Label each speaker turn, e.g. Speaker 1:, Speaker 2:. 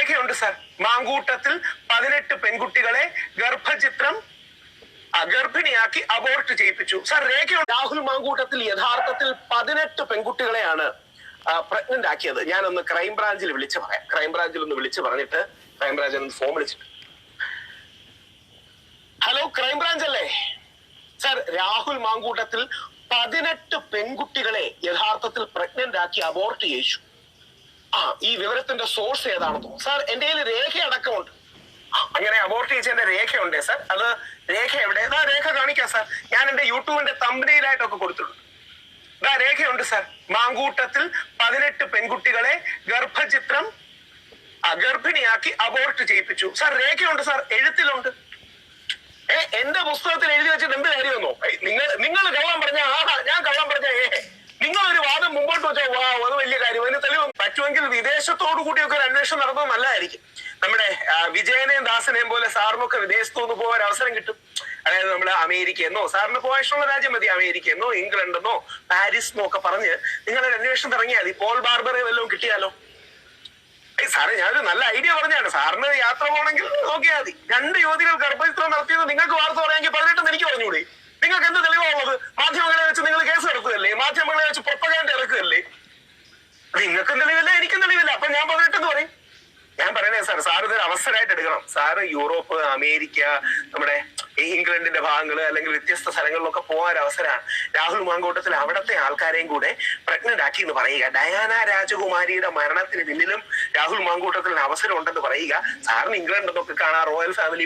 Speaker 1: രേഖയുണ്ട് sir. Mamkootathil 18 പെൺകുട്ടികളെ ഗർഭിണിയാക്കി abort ചെയ്യിപ്പിച്ചു. സാർ രേഖയുണ്ട്. രാഹുൽ മാങ്കൂട്ടത്തിൽ യഥാർത്ഥത്തിൽ 18 പെൺകുട്ടികളെയാണ് പ്രഗ്നന്റ് ആക്കിയത്. ഞാനൊന്ന് ക്രൈംബ്രാഞ്ചിൽ വിളിച്ചു പറയാം. ക്രൈംബ്രാഞ്ചിൽ ഒന്ന് വിളിച്ചു പറഞ്ഞിട്ട് ക്രൈംബ്രാഞ്ചിൽ ഒന്ന് ഫോം വിളിച്ചിട്ട്. ഹലോ, ക്രൈംബ്രാഞ്ച് അല്ലേ? സാർ, രാഹുൽ മാങ്കൂട്ടത്തിൽ 18 പെൺകുട്ടികളെ യഥാർത്ഥത്തിൽ പ്രഗ്നന്റ് ആക്കി അബോർട്ട് ചെയ്യിച്ചു. ഈ വിവരത്തിന്റെ സോഴ്സ് ഏതാണെന്നോ? സാർ, എന്റെ കയ്യിൽ രേഖ അടക്കമുണ്ട്. അങ്ങനെ അബോർട്ട് ചെയ്തതിന്റെ രേഖയുണ്ടേ സാർ. അത് രേഖ എവിടെ? രേഖ കാണിക്കാം സാർ. ഞാൻ എന്റെ യൂട്യൂബിന്റെ തമ്പനയിലായിട്ടൊക്കെ കൊടുത്തിട്ടുണ്ട്. രേഖയുണ്ട് സാർ. മാങ്കൂട്ടത്തിൽ 18 പെൺകുട്ടികളെ ഗർഭിണിയാക്കി അബോർട്ട് ചെയ്യിപ്പിച്ചു. സാർ രേഖയുണ്ട് സാർ, എഴുത്തിലുണ്ട്. എന്റെ പുസ്തകത്തിൽ എഴുതി വെച്ചിട്ട് എന്ത് കാര്യമെന്നോ? നിങ്ങൾ കള്ളം പറഞ്ഞ ഞാൻ കള്ളം പറഞ്ഞ നിങ്ങളൊരു വാദം മുമ്പോട്ട് വെച്ചാൽ അത് വലിയ കാര്യം. അതിന് തെളിവ് പറ്റുമെങ്കിൽ വിദേശത്തോടു കൂടിയൊക്കെ ഒരു അന്വേഷണം നടന്നത് നല്ലതായിരിക്കും. നമ്മുടെ വിജയനെയും ദാസനെയും പോലെ സാറിനൊക്കെ വിദേശത്തുനിന്ന് പോകാൻ അവസരം കിട്ടും. അതായത് നമ്മുടെ അമേരിക്കയെന്നോ, സാറിന് പോകാൻ ഇഷ്ടമുള്ള രാജ്യം മതി, അമേരിക്കയെന്നോ ഇംഗ്ലണ്ടെന്നോ പാരീസെന്നോ ഒക്കെ പറഞ്ഞ് നിങ്ങളൊരു അന്വേഷണം തുടങ്ങിയാൽ മതി. പോൾ ബാർബറെ വല്ലതും കിട്ടിയാലോ? സാറേ, ഞാനൊരു നല്ല ഐഡിയ പറഞ്ഞാണ്. സാറിന് യാത്ര പോകണമെങ്കിൽ നോക്കിയാൽ മതി. 2 യുവതികൾ ഗർഭചിത്രം നടത്തിയത് നിങ്ങൾക്ക് വാർത്ത പറയാമെങ്കിൽ 18 എനിക്ക് പറഞ്ഞുകൂടി? നിങ്ങൾക്ക് എന്ത് തെളിവാണുള്ളത്? മാധ്യമങ്ങളെ വെച്ച് നിങ്ങൾ കേസ് എടുക്കുകയല്ലേ? മാധ്യമങ്ങളെ വെച്ച് പ്രൊപ്പഗാൻഡ ഇറക്കുകയല്ലേ? നിങ്ങൾക്കും തെളിവില്ല, എനിക്കും തെളിവില്ല. അപ്പൊ ഞാൻ 18 എന്ന് പറയും. ഞാൻ പറയണേ സാർ, സാർ ഇതൊരു അവസരമായിട്ട് എടുക്കണം. സാറ് യൂറോപ്പ്, അമേരിക്ക, നമ്മുടെ ഇംഗ്ലണ്ടിന്റെ ഭാഗങ്ങള് അല്ലെങ്കിൽ വ്യത്യസ്ത സ്ഥലങ്ങളിലൊക്കെ പോകാൻ അവസരമാണ്. രാഹുൽ മാങ്കൂട്ടത്തിൽ അവിടത്തെ ആൾക്കാരെയും കൂടെ പ്രഗ്നന്റ് ആക്കി എന്ന് പറയുക. ഡയാന രാജകുമാരിയുടെ മരണത്തിന് പിന്നിലും രാഹുൽ മാങ്കൂട്ടത്തിന് അവസരം ഉണ്ടെന്ന് പറയുക. സാറിന് ഇംഗ്ലണ്ട് എന്നൊക്കെ കാണാം, റോയൽ ഫാമിലി